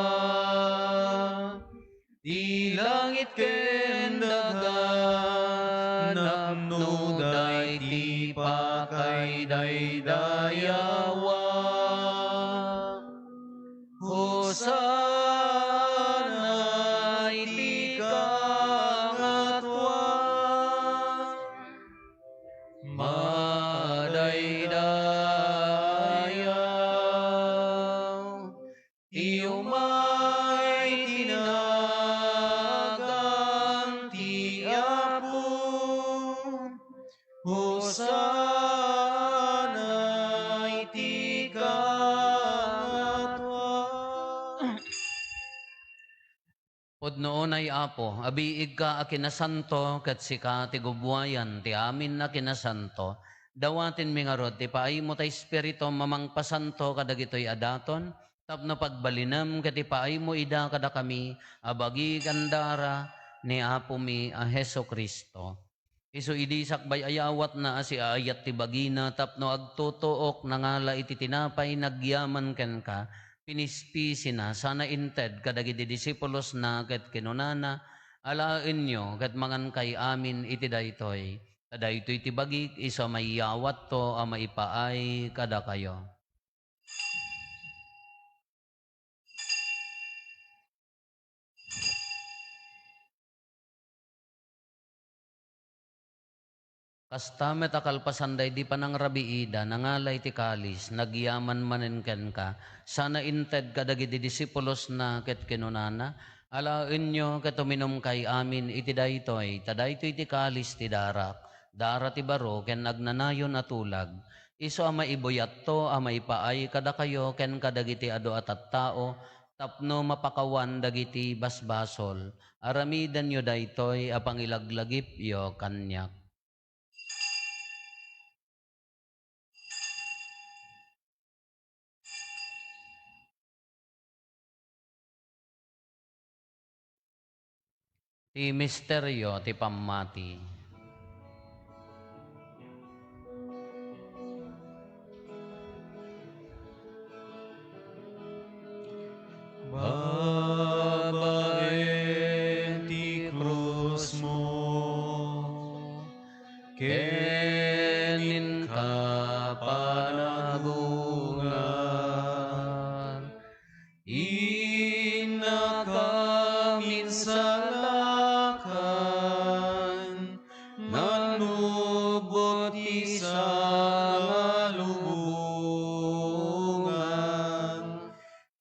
Di langit ken daga, napno dayti pakaidaydayawang. Hosana iti kangatwa, madaydayaw, iumay tinagan ti Apo, Hosana iti Pudnoon ay Apo, abiig ka a kinasanto, ket sika ti gubwayan, ti amin na kinasanto. Dawatin mi nga rod, ti paay mo ta Espiritu mamangpasanto kadagitoy adaton, tapno pagbalinam, ket ti paay mo ida kada kami, abagi kandara ni Apo mi a Heso Kristo. Isu idi sakbay ayawat na si ayat ti bagina, tapno agtutuok nangala iti tinapay nagyaman ken ka, pinispisi na, sana inted kadagiti disipulos na ket kinunana, alaen nyo ket mangan kay amin iti daytoy. Kadaytoy ti bagik, iso mayawat to a maipaay kada kayo. Kastamet akalpasanday di panang rabiida, nangalay ti kalis, nagyaman manen ken ka, sana inted kadagiti disipulos na ket kinunana, alaen nyo ket uminom kay amin iti daytoy, tadaytoy ti kalis ti darak, dara ti baro ken nagnanayon atulag, Iso amay ibuyat to, amay paay kada kayo, ken kadagiti ado at tao, tapno mapakawan dagiti basbasol. Aramidan yo daytoy apang ilaglagip yo kanyak. Ti misteryo ti pammati. Babaen ti krus mo, Kenin ka panagungan, inakaminsalakan, manubot isa nga lubungan.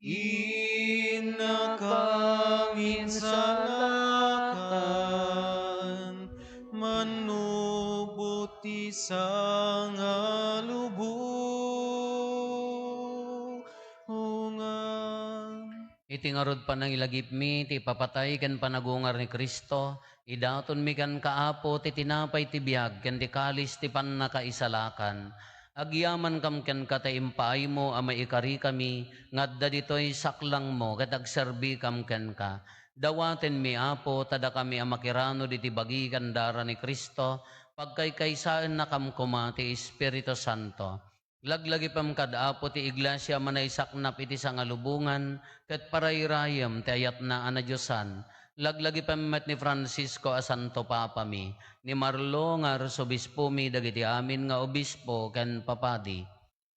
Inakaminsalakan, manubot isa nga lubungan. Iti ngarod pa nang ilagip mi, ti papatay ken panagungar ni Kristo, idaton mi kan kaapo, ti tinapay ti biag, ken ti kalis ti pannakaisalakan. Agyaman kam ken kataimpaay mo, amay ikari kami, ngadda ditoy saklang mo, ket agserbi kam ken ka. Dawaten mi apo, tada kami amakirano diti bagi kandara ni Kristo, pagkaykaysaan na kam kuma ti Espiritu Santo. Laglagi pam kadapo ti iglesia manay saknap iti sangalubungan, ket parayrayam ti ayat na anadyosan. Laglagi pam met ni Francisco a Santo Papa mi, ni Marlo nga arsobispo mi dagiti amin nga obispo ken papadi.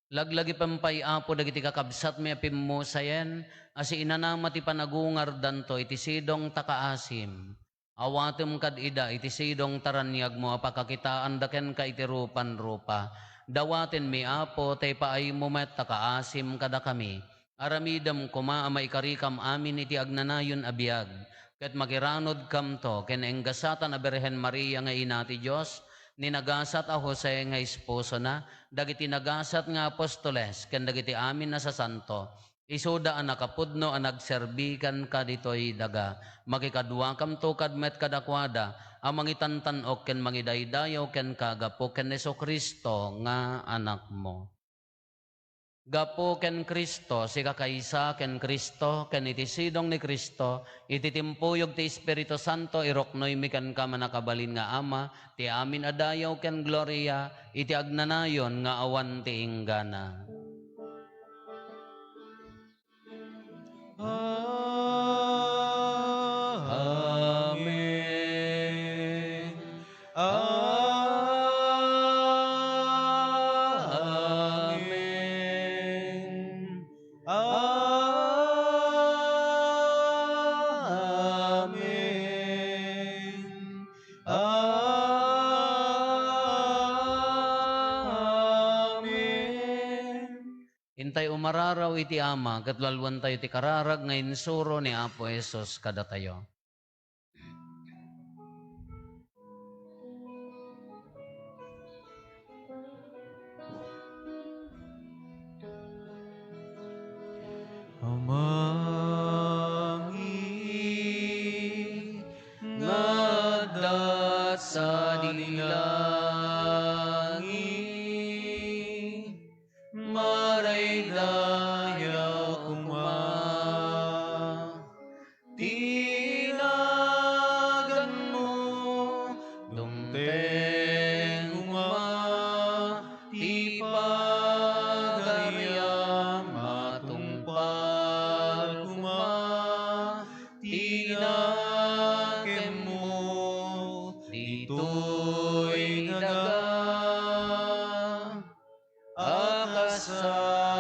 Laglagi pam pay apo dagiti kakabsat mi apimmusayen, asi inanama ti panagungar danto iti sidong takaasim. Awatem kad ida iti sidong taranyag mo apakakitaan daken ka iti rupan-rupa. Dawaten mi apo, tay paay mo met takaasim kada kami. Aramidam kuma amay karikam amin iti agnanayon abiyag. Ket magiranod kam to, ken enggasatan a Birhen Maria nga ina ti Diyos, ninagasat a Jose nga esposo na, dagiti nagasat nga apostoles, ken dagiti amin na sa santo. Isuda ang nakapudno ang nagserbikan ka ditoy daga. Makikadwa kam to kadmet kadakwada, ang mangitantanok ken mangidaydayaw ken kagapo ken Heso Kristo nga anak mo. Gapo ken Kristo, si kakaysa ken Kristo, ken iti sidong ni Kristo, iti timpuyog ti Espiritu Santo, iroknoy mi ken ka manakabalin nga Ama, ti amin adayaw ken gloria, iti agnanayon nga awan ti inggana. Amen. Amen. Amen. Amen. Intay umararaw iti Ama, katlalwan tayo ti kararag nga insuro ni Apo Esos kada tayo. Amangi ngadat sa dilangi, maray daya kuma, tinagan mo, dumteng uma, ti pagariam matungpal kuma, tinakem mo, ditoy daga, akasagilangi,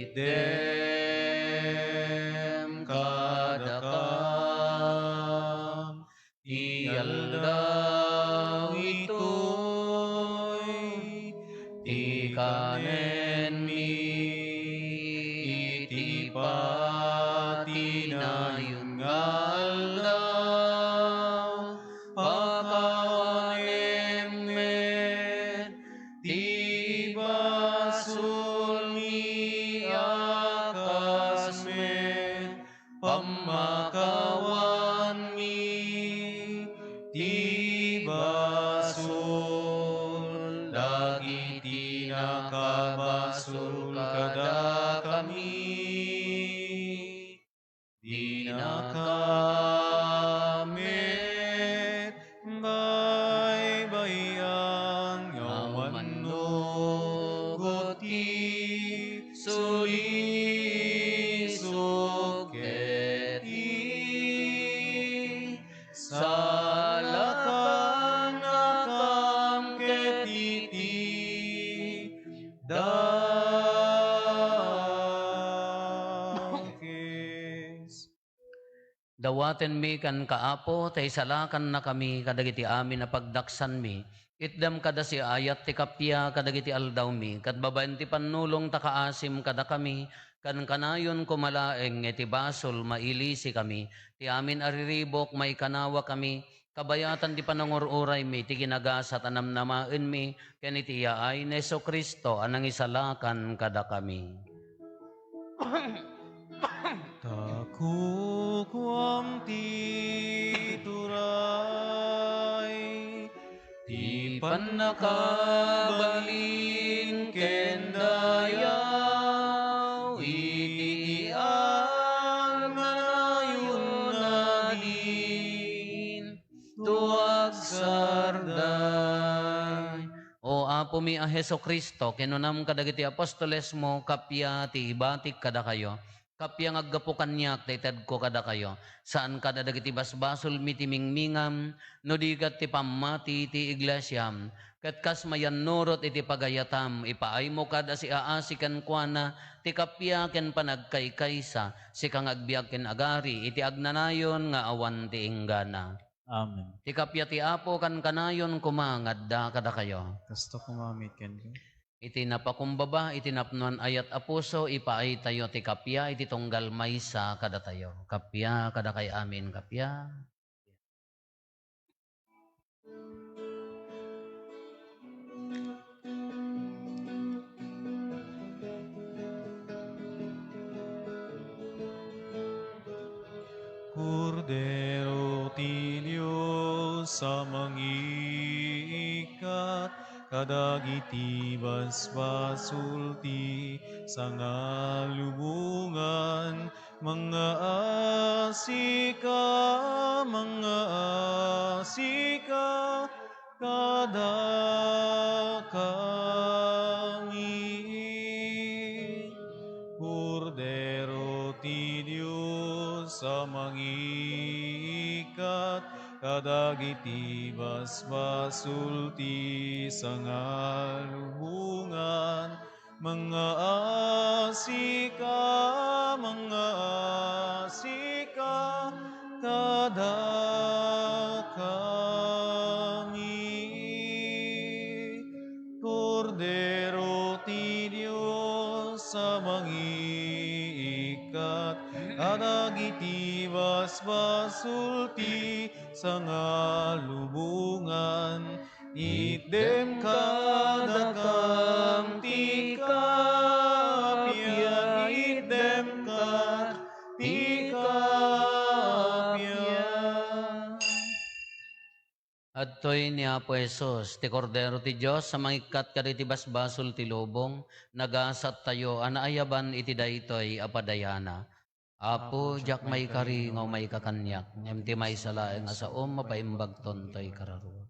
idem kadakam, ialdaw itoy, ti kanen mi, basol kada kami, di na kamit baybayan ngawan nugot ki sulisog keti salakan nakam ketiti dakes. Dawaten mi kan kaapo, tay salakan na kami kadagiti amin na pagdaksan mi. Itdam kada si ayat ti kapya kadagiti aldaw mi, kat babaen ti panulong takaasim kada kami, kan kanayon kumalaeng iti basol mailisi kami, ti amin ariribok may kanawa kami, kabayatan ti panangururay mi, ti ginagasat anamnamaen mi, ken iti yaay ni Hesus Kristo anang isalakan kada kami. Takukwam tituray, Di panakabalin kendayaw, iti ang nanayon nadin, tuwag sarday. O Apo mi a Heso Kristo, kinunam kadagiti apostoles mo, kapya ti ibatik kada kayo, kapya ngaggapo kanyak, taited ko kada kayo, saan kada dagiti basbasol mitimingmingam, no digat ti pamati ti iglesyam, kat kas mayan nurot iti pagayatam, ipaay mo kada si aasikan kuana, ti kapya ken panagkaykaysa, si kang agbiag ken agari, iti agnanayon nga awan ti inggana. Amen. Ti kapya ti Apo kan kanayon kumangadda kada kayo. Kasto kumamit ken ka. Iti napakumbaba, iti napnuan ayat apuso, ipaay tayo ti kapya, iti tunggal maysa kada tayo. Kapya, kada kay amin, kapya. Kordero ti Diyos sa mangiikat, kadagiti basbasul ti sangalubungan, mga asika, kada kami. Kordero ti Diyos sa mangiikat, kadagiti basbasul ti sangalubungan, mga asika, kada kami. Kordero ti Diyos sa mangiikat, kadagiti basbasul ti sangalubungan, itdem kadakam ti kapya, itdem ka ti kapya. Adtoy ni Apo Jesus, ti Kordero ti Diyos, sa mangikat kaditi basbasol ti lubong, nagasat tayo, anaayaban iti daytoy apadayana. Apo, jak may kari, ngaw may kakanyak, emti may salaeng asaom, mapaimbag tontoy kararua.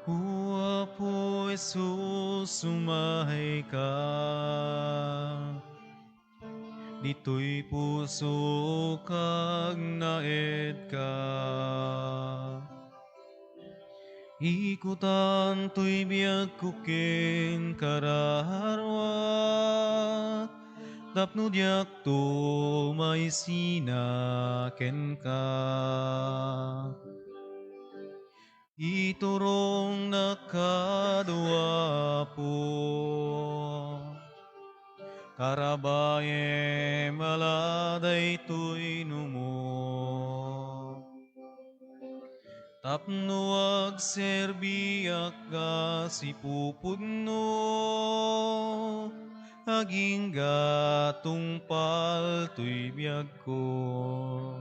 O Apo Jesus, sumahay ka. Dito'y puso kag naed ka. Ikutan to'y biyag kukin kararwa, tapno diak to may sinaken ka. Iturong nakadwa po, karabaye maladay to'y numo. Tapno ag serbiak ka si pupudno, aging gatungpal to'y biyag ko.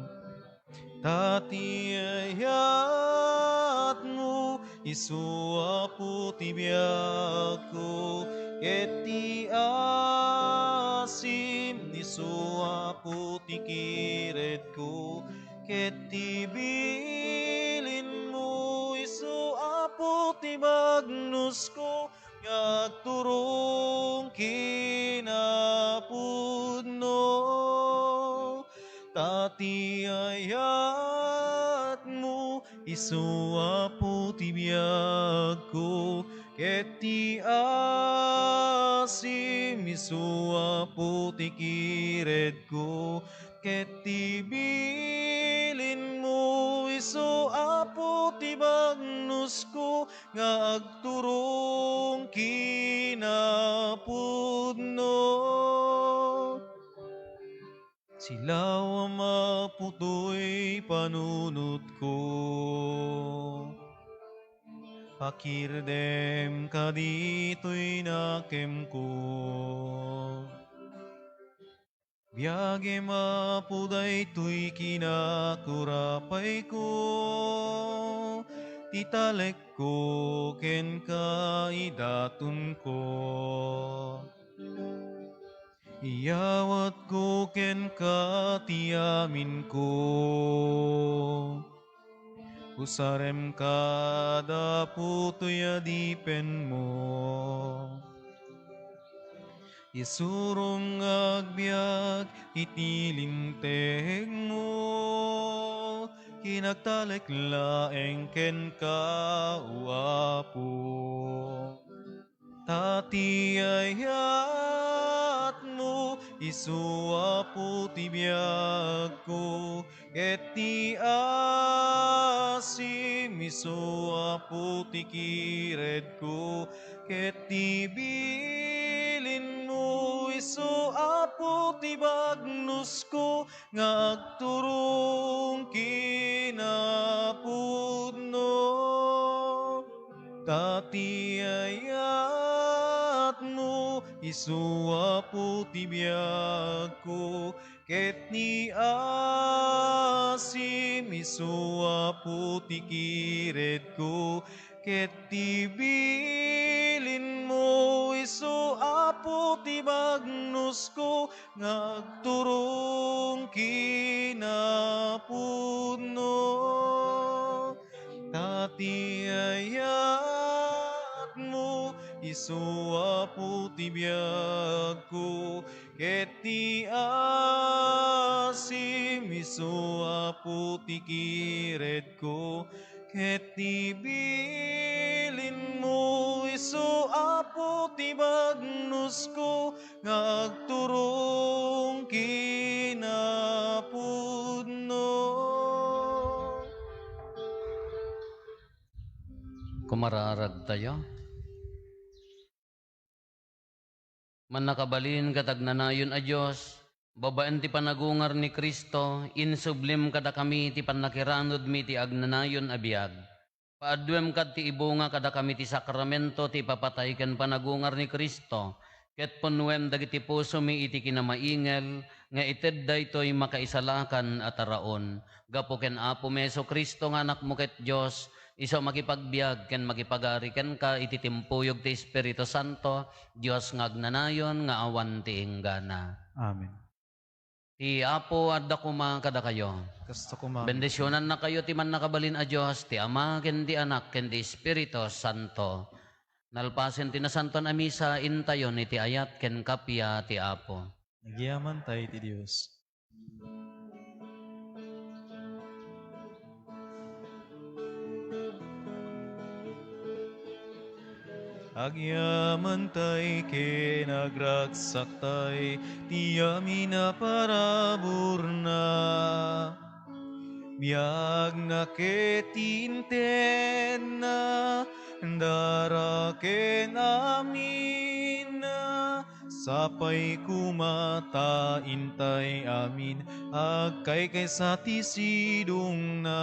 Tati ayat mo, isua puti biyag ko, ket ti asim, isua puti kiret ko, ket ti bilin mo, isua puti bagnus ko, ngagturong kinapudno. Tati ayat mo, isua puti biyag ko, ket ti asim, isua puti kired ko, ket ti bilin mo, isua puti bagnus ko, nga agturong kinapudno. Silaw ang maputo'y panunot ko, pakirdem ka dito'y nakem ko. Biyage mapuday to'y kinakurapay ko, titalek ko ken kaidatun ko. Iyawat ko ken katiamin ko, usarem kada putoy adipen mo. Isurong agbyag itilinteg mo, kinagtalek laeng ken kauapo. Tati ayat mo, isua puti biyag ko, ket ti asim, isua puti kired ko, ket ti bilin mo, isua puti bagnus ko, nga agturong kinapudno. Tati ayat mo, isua puti biyag ko, ket ni asim, isua puti kired ko, ket ti bilin mo, isua puti bagnus ko, nga agturong kinapudno. Tati ayat mo, isua puti biyag ko, ket ti asim, isua puti kired ko, ket ti bilin mo, isua puti bagnus ko, nga agturong kinapudno. Kumararag tayo. Man nakabalin katagnanayon a Diyos, babaan ti panagungar ni Kristo, insublim kada kami ti panakiranod mi ti agnanayon abiyag. Paadwem kad ti ibunga kada kami ti sakramento ti papatay ken panagungar ni Kristo, ket punwem dagiti puso mi iti kinamaingel, nga ited daytoy makaisalakan at araon. Gapo ken Apo Meso Kristo nga anak mo ket Diyos, iso makipagbiag ken makipagari ken ka iti timpuyog ti Espiritu Santo, Diyos nga agnanayon nga awan ti inggana. Amen. Ti Apo adda kuma kada kayo. Gusto ko ma... Bendisyonan na kayo ti man nakabalin a Diyos, ti Ama ken ti Anak ken ti Espiritu Santo. Nalpasen ti nasanton a misa intayon iti ayat ken kapya ti Apo. Nagyaman tayo ti Diyos. agyaman tay kinagraksak tay, tiyami na paraburna. Biag naketinten na, daraken amin na, sapay kumata intay amin, agkay kay sa tisidong na.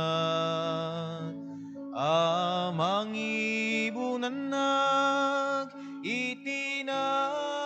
Amang ibunan nag itinay